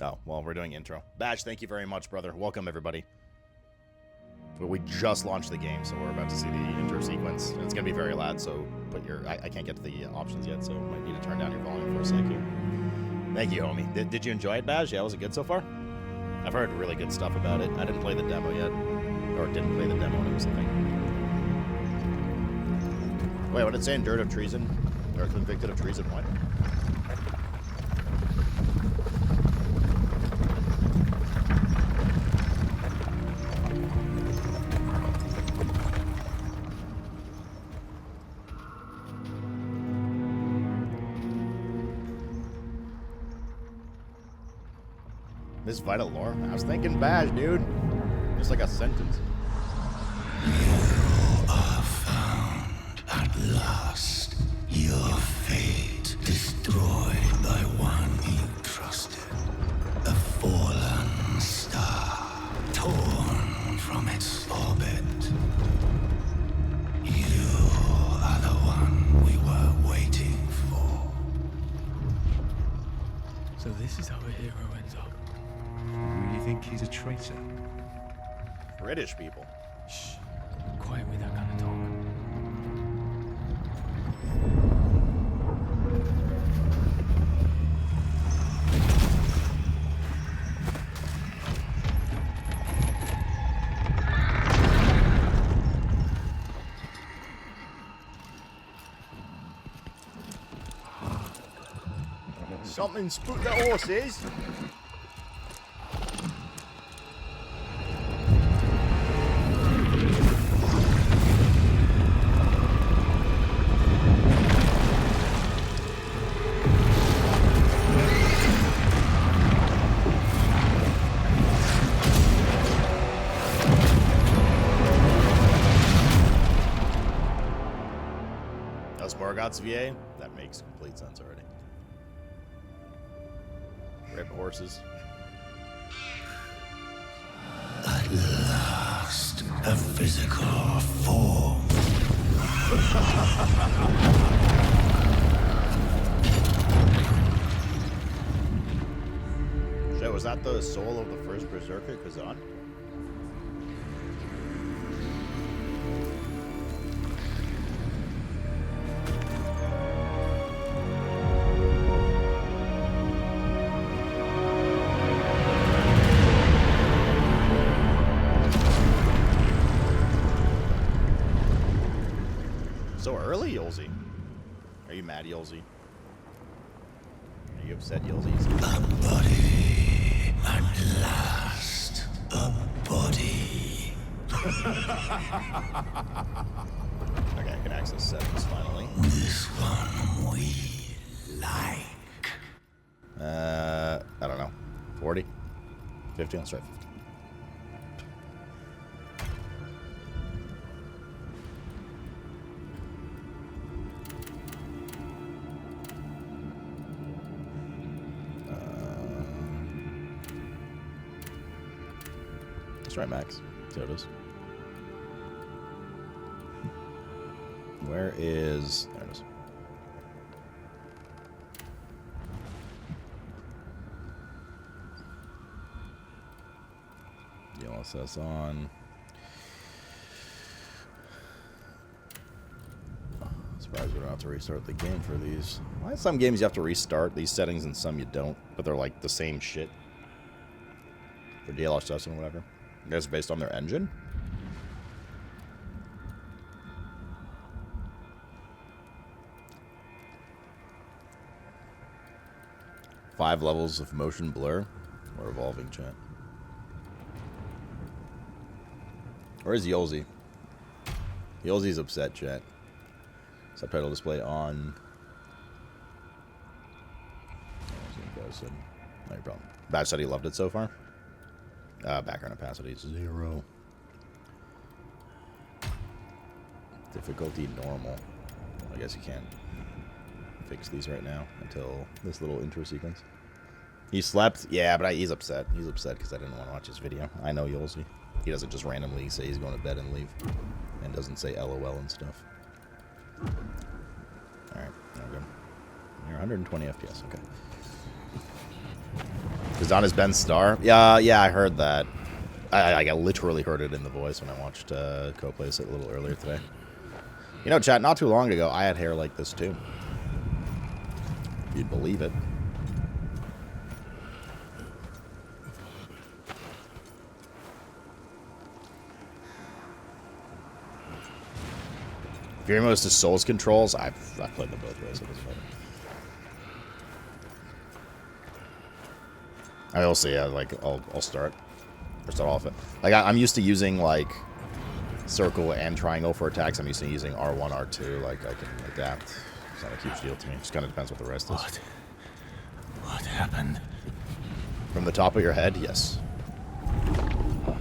Oh, well, we're doing intro. Bash, thank you very much, brother. Welcome, everybody. But we just launched the game, so we're about to see the intro sequence. And it's going to be very loud, so put your... I can't get to the options yet, so might need to turn down your volume for a second. Thank you, homie. Did you enjoy it, Bash? Yeah, was it good so far? I've heard really good stuff about it. I didn't play the demo yet. Or didn't play the demo when it was a thing. Wait, what did it say? Dirt of treason? Or convicted of treason? What? This vital lore? I was thinking Bash, dude. Just like a sentence. You are found at last. Your fate destroyed by one you trusted. A fallen star, torn from its orbit. You are the one we were waiting for. So this is how a hero ends up. You think he's a traitor? British people. Shh. Quiet with that kind of talk. Something spooked the horses. VA? That makes complete sense already. Rip horses. At last, a physical form. So, was that the soul of the first Berserker Khazan? So early, Yolzi. Are you mad, Yolzi? Are you upset, Yolzi? A body, at last. A body. Okay, I can access settings finally. This one we like. I don't know. 40? 50? Let's try 50. Let's try max. See how it is. Where is... There it is. DLSS on. Surprised we don't have to restart the game for these. Why some games you have to restart these settings and some you don't, but they're like the same shit. For DLSS and whatever. I guess based on their engine? Five levels of motion blur or evolving chat. Where is Yolzi? Yolzi's upset, chat. Subtitle display on. No problem. Batch said he loved it so far. Background opacity is 0. Difficulty normal. I guess you can't fix these right now until this little intro sequence. He slept? Yeah, but he's upset. He's upset because I didn't want to watch his video. I know Yolzi. He doesn't just randomly say he's going to bed and leave. And doesn't say LOL and stuff. Alright, there we go. You're 120 FPS, okay. Khazan is Ben Starr. Yeah, I heard that. I literally heard it in the voice when I watched co-plays it a little earlier today. You know, chat, not too long ago, I had hair like this too. If you'd believe it. If you're most of Souls controls, I've played them both ways. It doesn't matter. I will see. Like I'll start off it. Like I'm used to using like circle and triangle for attacks. I'm used to using R1, R2. Like I can adapt. It's not a huge deal to me. It just kind of depends what the rest is. What happened? From the top of your head, yes.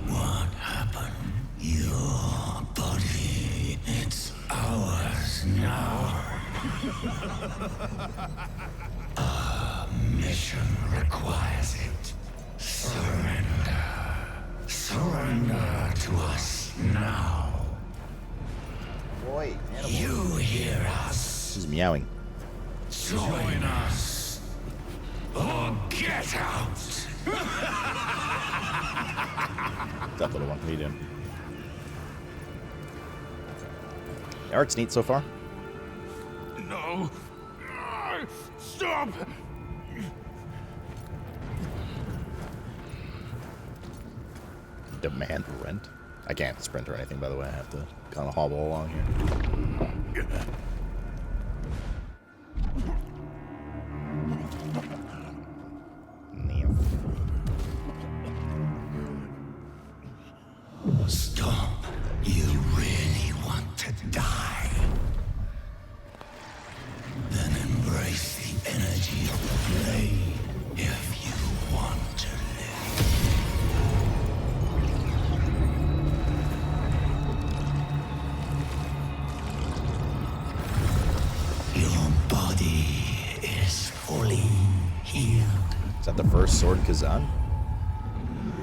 What happened? Your body, it's ours now. Our mission requires it. Surrender. Surrender to us now. Boy, You hear us. She's meowing. Join us. Or get out. That little one, medium. The art's neat so far. No. Stop. Demand rent. I can't sprint or anything, by the way. I have to kind of hobble along here. Nioh. Stop. You really want to die? Then embrace the energy of the flame if you want to live. Your body is fully healed. Is that the first sword Khazan?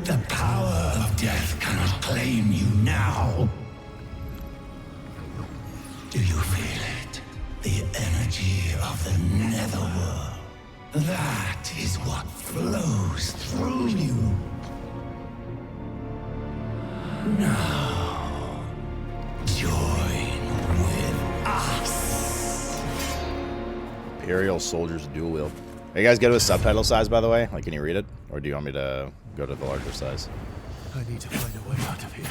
The power of death cannot claim you now. Do you feel it? The energy of the netherworld. That is what flows through you. Now, join with us. Imperial Soldiers Dual Wield. Are you guys good with subtitle size, by the way? Like, can you read it? Or do you want me to go to the larger size? I need to find a way out of here.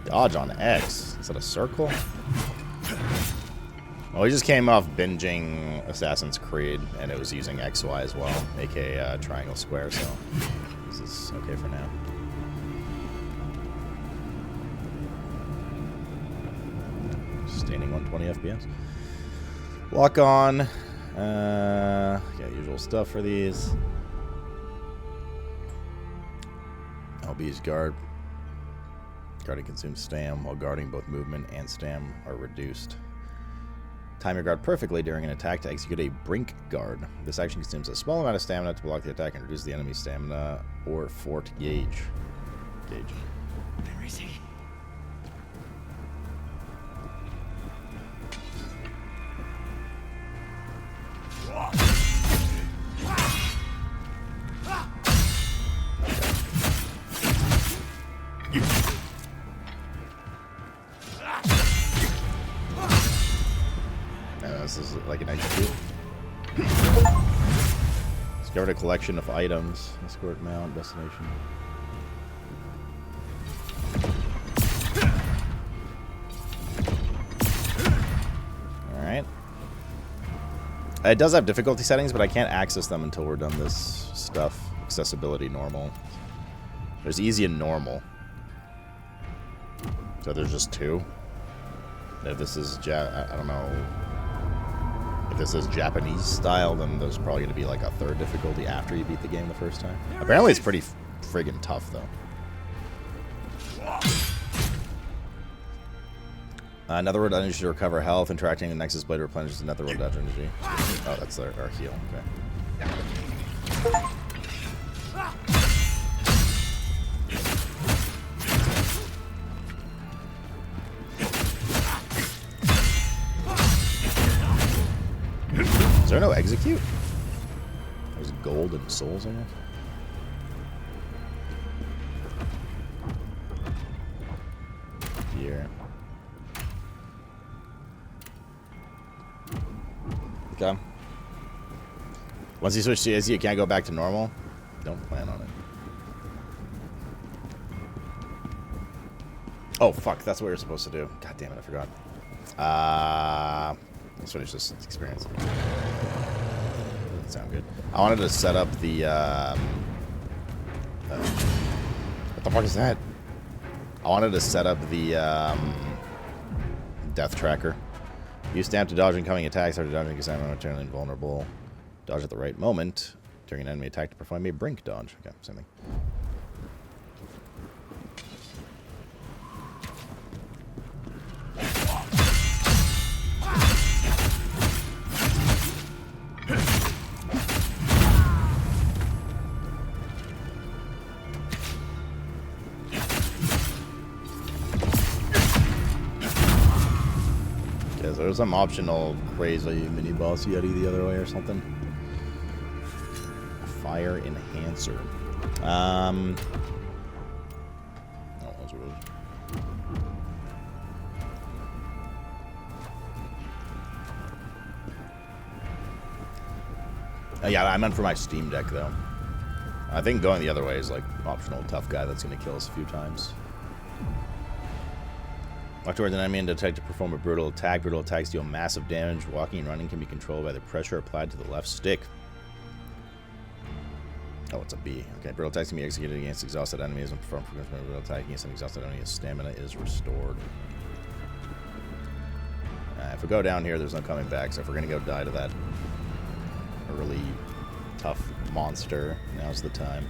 Dodge on X. Is that a circle? Well, we just came off binging Assassin's Creed, and it was using XY as well, aka triangle square, so this is okay for now. Sustaining 120 FPS. Lock on. Yeah, usual stuff for these. LB's guard. Guarding consumes stam, while guarding both movement and stam are reduced. Time your guard perfectly during an attack to execute a brink guard. This action consumes a small amount of stamina to block the attack and reduce the enemy's stamina or fort gauge. This is like an execute. Discovered a collection of items. Escort mount, destination. Alright. It does have difficulty settings, but I can't access them until we're done this stuff. Accessibility normal. There's easy and normal. So there's just two. If this is I don't know. If this is Japanese style, then there's probably going to be like a third difficulty after you beat the game the first time. Apparently it's pretty friggin' tough, though. Netherworld energy to recover health. Interacting with Nexus Blade replenishes the Netherworld energy. Oh, that's our heal. Okay. there no execute? There's gold and souls, I guess. Here. Okay. Once you switch to Izzy, you can't go back to normal. Don't plan on it. Oh, fuck. That's what you're supposed to do. God damn it, I forgot. Let's finish this experience. Doesn't sound good. I wanted to set up the, what the fuck is that? I wanted to set up the, death tracker. Use stamp to dodge incoming attacks after dodging because I'm momentarily invulnerable. Dodge at the right moment during an enemy attack to perform a brink dodge. Okay, same thing. There's some optional crazy mini boss yeti the other way or something. Fire enhancer. Oh, that's what it is. Yeah, I meant for my Steam Deck though. I think going the other way is like optional tough guy that's gonna kill us a few times. Walk towards an enemy and detect to perform a brutal attack. Brutal attacks deal massive damage. Walking and running can be controlled by the pressure applied to the left stick. Oh, it's a B. Okay, brutal attacks can be executed against exhausted enemies and performed for brutal attack against an exhausted enemy. His stamina is restored. If we go down here, there's no coming back. So if we're gonna go die to that really tough monster, now's the time.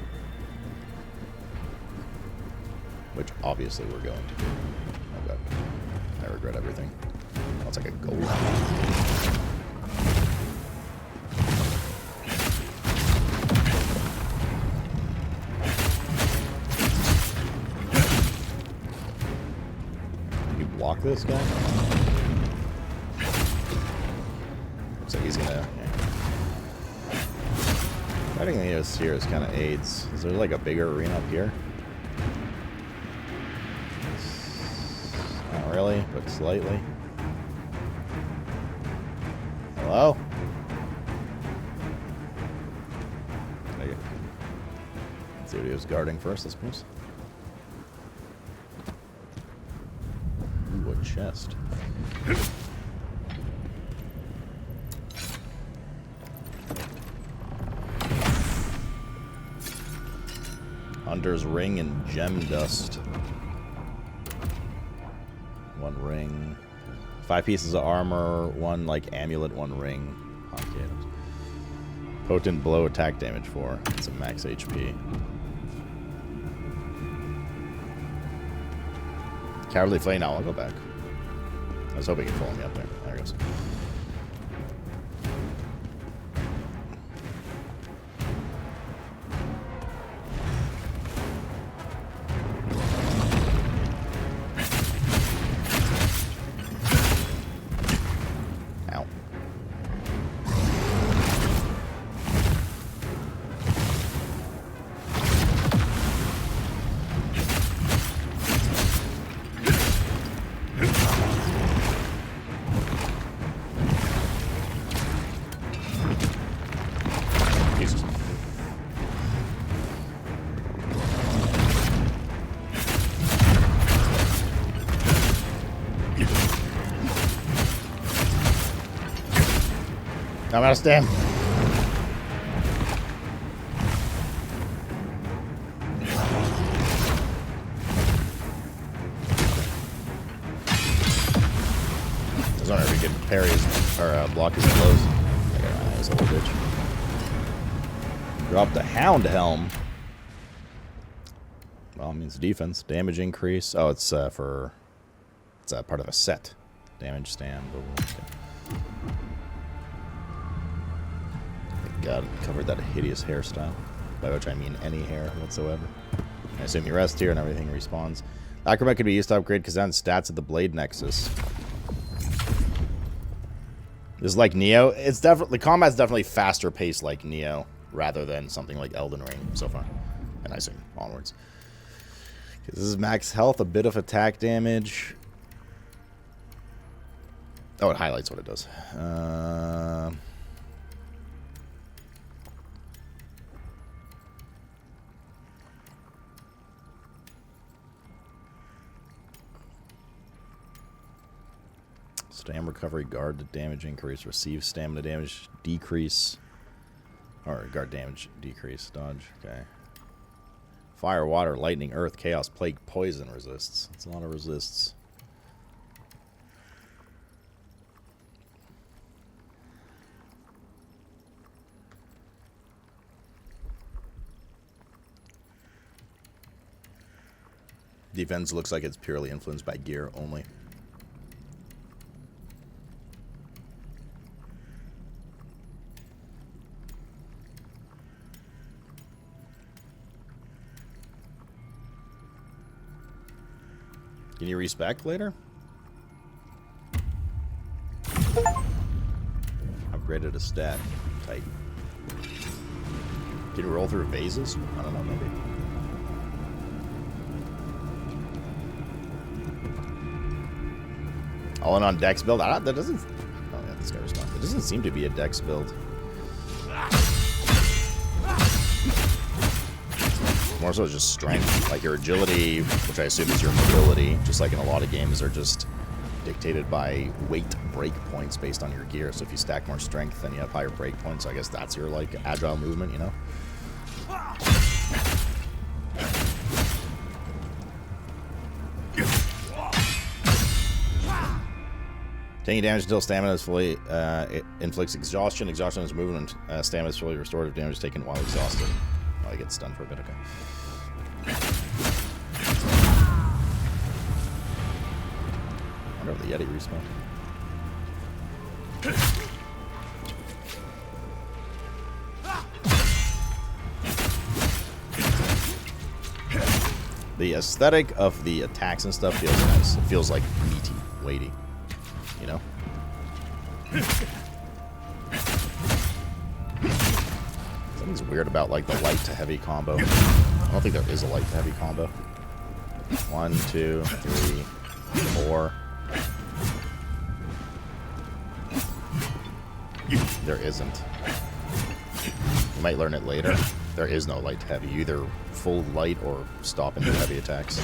Which obviously we're going to do. Oh god. I regret everything. Oh, it's like a gold. Can you block this guy? Looks like he's gonna... Yeah. Fighting Nioh here is kind of aids. Is there like a bigger arena up here? Not really, but slightly. Hello? Let's see what he was guarding first, I suppose. Ooh, a chest. Hunter's ring and gem dust. One ring. 5 pieces of armor, 1 like amulet, 1 ring. Okay. Potent blow attack damage 4. It's a max HP. Cowardly Flay. Now I'll go back. I was hoping he'd follow me up there. There he goes. I'm out of stamina. Doesn't matter if we can parry his, or block his blows. I got my eyes, little bitch. Drop the Hound Helm. Well, it means defense. Damage increase. Oh, it's for... It's part of a set. Damage stand. Okay. God, covered that hideous hairstyle. By which I mean any hair whatsoever. I assume you rest here and everything respawns. Acrobat could be used to upgrade Khazan's stats at the Blade Nexus. It's like Nioh. It's definitely the combat's definitely faster paced like Nioh rather than something like Elden Ring so far. And I assume onwards. This is max health, a bit of attack damage. Oh, it highlights what it does. Stamina recovery, guard damage increase, receive stamina damage decrease. Or guard damage decrease, dodge, okay. Fire, water, lightning, earth, chaos, plague, poison resists. That's a lot of resists. Defense looks like it's purely influenced by gear only. Can you respec later? Upgraded a stat. Tight. Can you roll through vases? I don't know, maybe. All in on Dex build? That doesn't... Oh, yeah, this guy responded. It doesn't seem to be a Dex build. More so just strength. Like your agility, which I assume is your mobility, just like in a lot of games, are just dictated by weight break points based on your gear. So if you stack more strength, then you have higher break points. So I guess that's your, like, agile movement, you know? Taking damage until stamina is fully it inflicts exhaustion. Exhaustion is movement. Stamina is fully restored if damage is taken while exhausted. Well, I get stunned for a bit. Okay. I wonder if the Yeti respawned. The aesthetic of the attacks and stuff feels nice. It feels like meaty, weighty. You know? Something's weird about, like, the light to heavy combo. I don't think there is a light to heavy combo. 1, 2, 3, 4. There isn't. You might learn it later. There is no light to heavy. You either full light or stop into heavy attacks.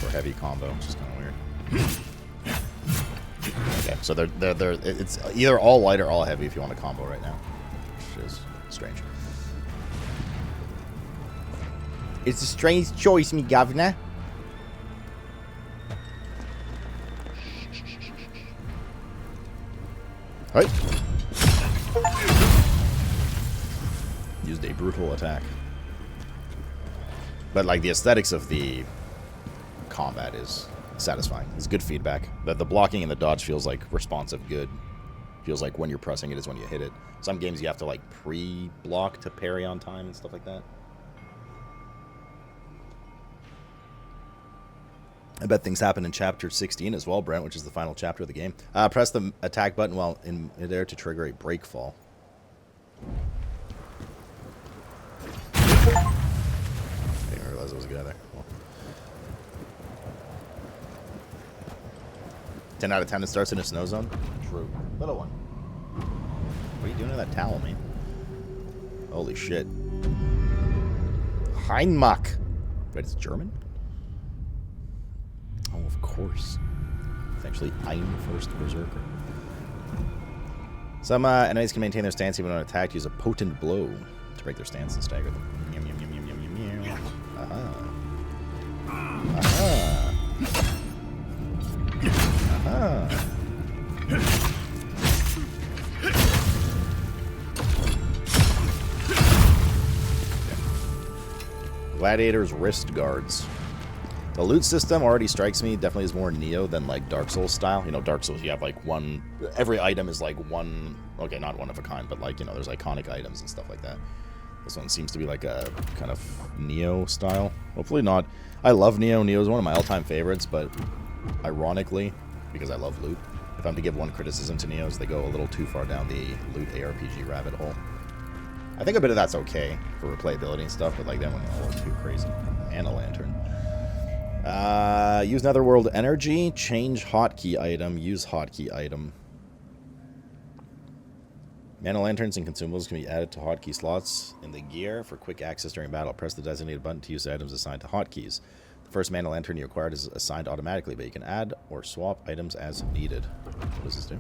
Or heavy combo, which is kind of weird. Okay, so it's either all light or all heavy if you want to combo right now, which is strange. It's a strange choice, me governor. Right. Used a brutal attack, but like the aesthetics of the combat is satisfying. It's good feedback. The blocking and the dodge feels like responsive good. Feels like when you're pressing it is when you hit it. Some games you have to like pre-block to parry on time and stuff like that. I bet things happen in chapter 16 as well, Brent, which is the final chapter of the game. Press the attack button while in midair to trigger a break fall. I didn't realize there was a guy there. Cool. 10 out of 10 it starts in a snow zone? True. Little one. What are you doing to that towel, man? Holy shit. Heinmach. Wait, it's German? Oh, of course. Eventually, I'm first Berserker. Some enemies can maintain their stance even when attacked. Use a potent blow to break their stance and stagger them. Yum, yum, yum, yum, yum, yum, yum. Aha. Aha. Aha. Gladiator's wrist guards. The loot system already strikes me definitely is more Nioh than like Dark Souls style. You know, Dark Souls you have like one, every item is like one, okay, not one of a kind, but like, you know, there's iconic items and stuff like that. This one seems to be like a kind of Nioh style. Hopefully not. I love Nioh. Nioh is one of my all-time favorites, but ironically, because I love loot, If I'm to give one criticism to Nioh, is they go a little too far down the loot ARPG rabbit hole. I think a bit of that's okay for replayability and stuff, but like then when they're a little too crazy. And a lantern. Use Netherworld energy, change hotkey item, use hotkey item. Mana lanterns and consumables can be added to hotkey slots in the gear for quick access during battle. Press the designated button to use the items assigned to hotkeys. The first mana lantern you acquired is assigned automatically, but you can add or swap items as needed. What does this do?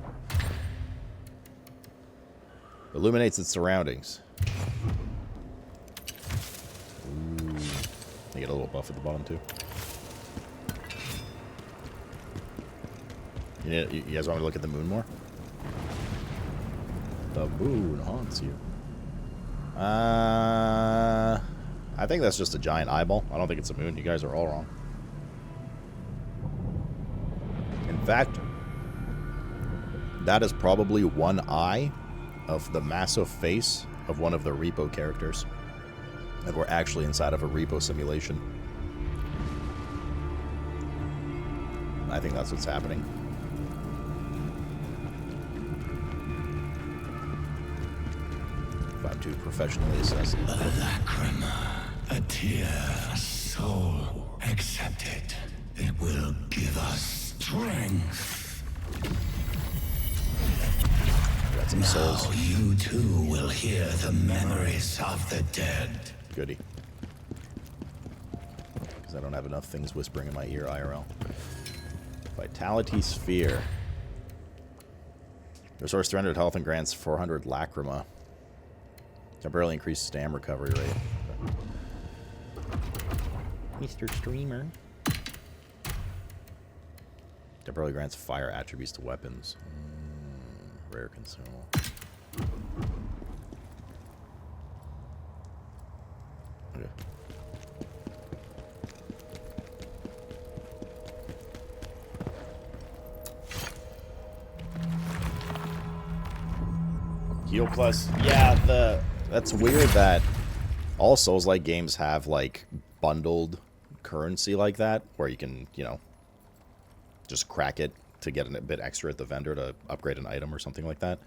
Illuminates its surroundings. Ooh. They get a little buff at the bottom too. You guys want me to look at the moon more? The moon haunts you. I think that's just a giant eyeball. I don't think it's a moon. You guys are all wrong. In fact, that is probably one eye of the massive face of one of the repo characters. And we're actually inside of a repo simulation. I think that's what's happening. If I'm too professionally assessed. A lacrima, a tear, a soul. Accept it. It will give us strength. Got some souls. Now you too will hear the memories of the dead. Goody. Because I don't have enough things whispering in my ear IRL. Vitality Sphere. Restores 300 health and grants 400 lacrima. Temporarily increased stam recovery rate. Mr. Streamer. Temporarily grants fire attributes to weapons. Rare consumable. Okay. Heal plus. Yeah, that's weird that all Souls-like games have like bundled currency like that, where you can, you know, just crack it to get a bit extra at the vendor to upgrade an item or something like that.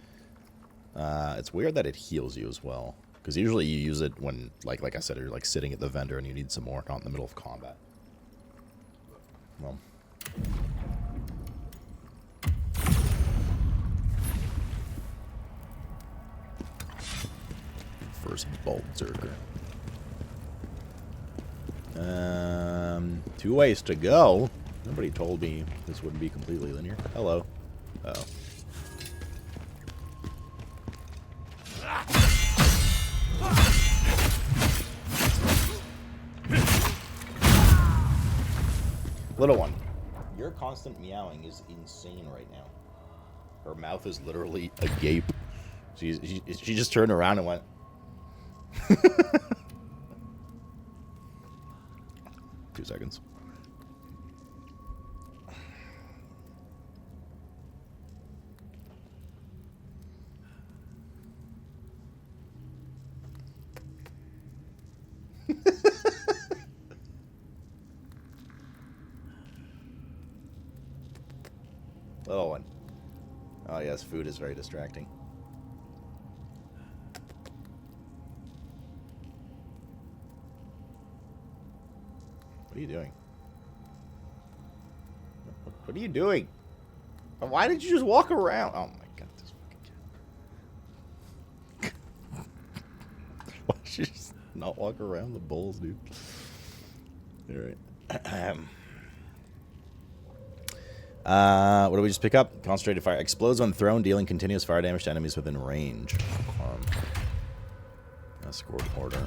It's weird that it heals you as well, because usually you use it when, like I said, you're like sitting at the vendor and you need some more, not in the middle of combat. Well. First Berserker. 2 ways to go. Nobody told me this wouldn't be completely linear. Hello. Uh-oh. Little one, your constant meowing is insane right now. Her mouth is literally agape. She just turned around and went. 2 seconds. Little one. Oh yes, food is very distracting. What are you doing? What are you doing? Why did you just walk around? Oh my god, this fucking cat. Why did you just not walk around the bowls, dude? Alright. What do we just pick up? Concentrated fire. Explodes when thrown, dealing continuous fire damage to enemies within range. Escort order.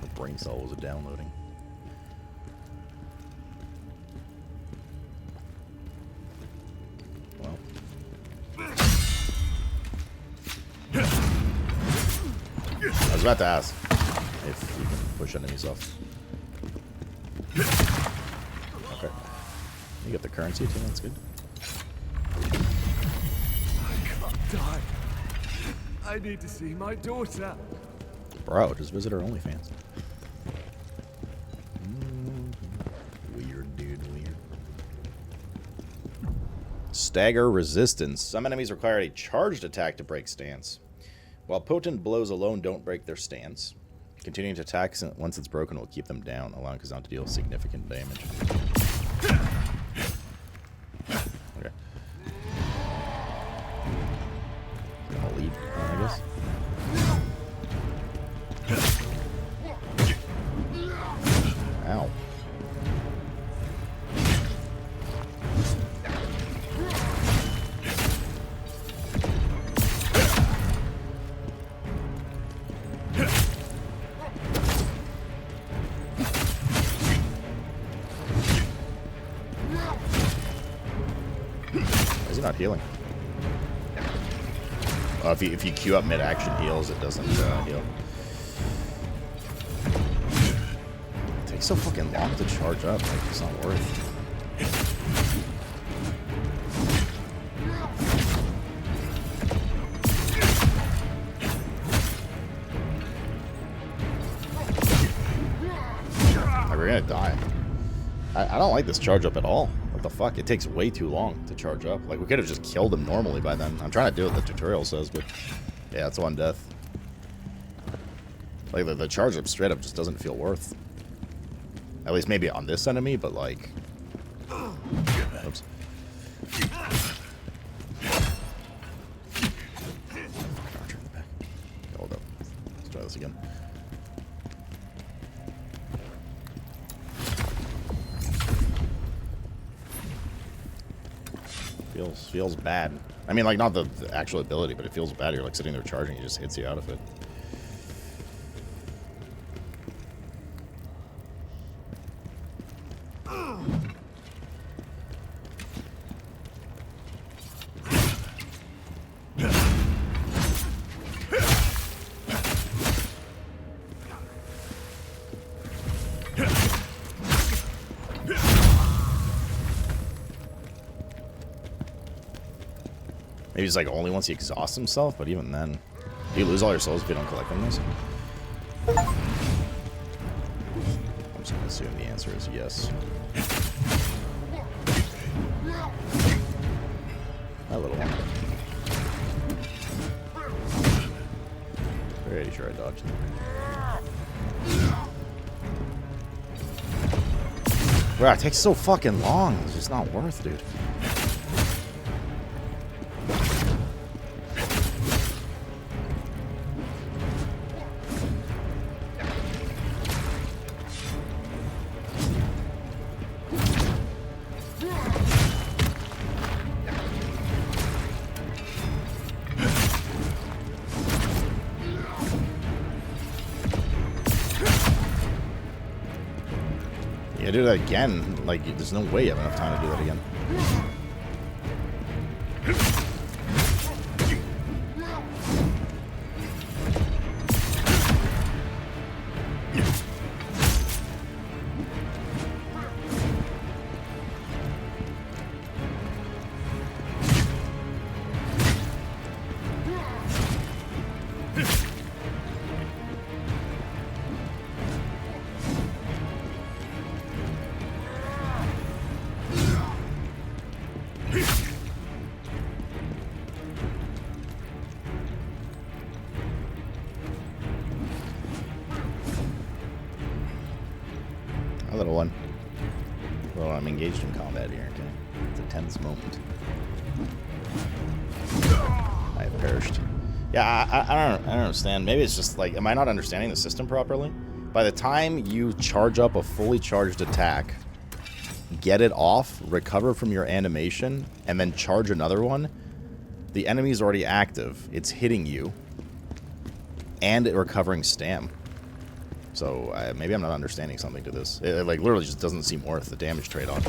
The brain cell was downloading. Well. I was about to ask if you can push enemies off. Okay. You get the currency too, that's good. I can't die. I need to see my daughter. Bro, just visit our OnlyFans. Weird, dude, weird. Stagger resistance. Some enemies require a charged attack to break stance. While potent blows alone don't break their stance, continuing to attack once it's broken will keep them down, allowing Khazan to deal significant damage. Okay. I'll leave, I guess. Ow. Why is he not healing? Oh, if you queue up mid-action heals, it doesn't heal. It takes so fucking long to charge up. Like, it's not worth. Like, we're gonna die. I don't like this charge up at all. What the fuck? It takes way too long to charge up. Like, we could have just killed him normally by then. I'm trying to do what the tutorial says, but yeah, it's one death. Like, the charge up straight up just doesn't feel worth. At least maybe on this enemy, but like... Oops. Hold up. Let's try this again. Feels bad. I mean, like, not the actual ability, but it feels bad. You're like sitting there charging, it just hits you out of it. Maybe it's like only once he exhausts himself, but even then. Do you lose all your souls if you don't collect them? This? I'm just gonna assume the answer is yes. That little one. Pretty sure I dodged it. Wow, it takes so fucking long. It's just not worth it, dude. Yeah, do that again. Like, there's no way you have enough time to do that again. A little one. Well, I'm engaged in combat here, okay? It's a tense moment. I have perished. Yeah, I don't understand. Maybe it's just like, am I not understanding the system properly? By the time you charge up a fully charged attack, get it off, recover from your animation, and then charge another one, the enemy's already active. It's hitting you, and it recovering stam. So maybe I'm not understanding something to this. It like literally just doesn't seem worth the damage trade-off.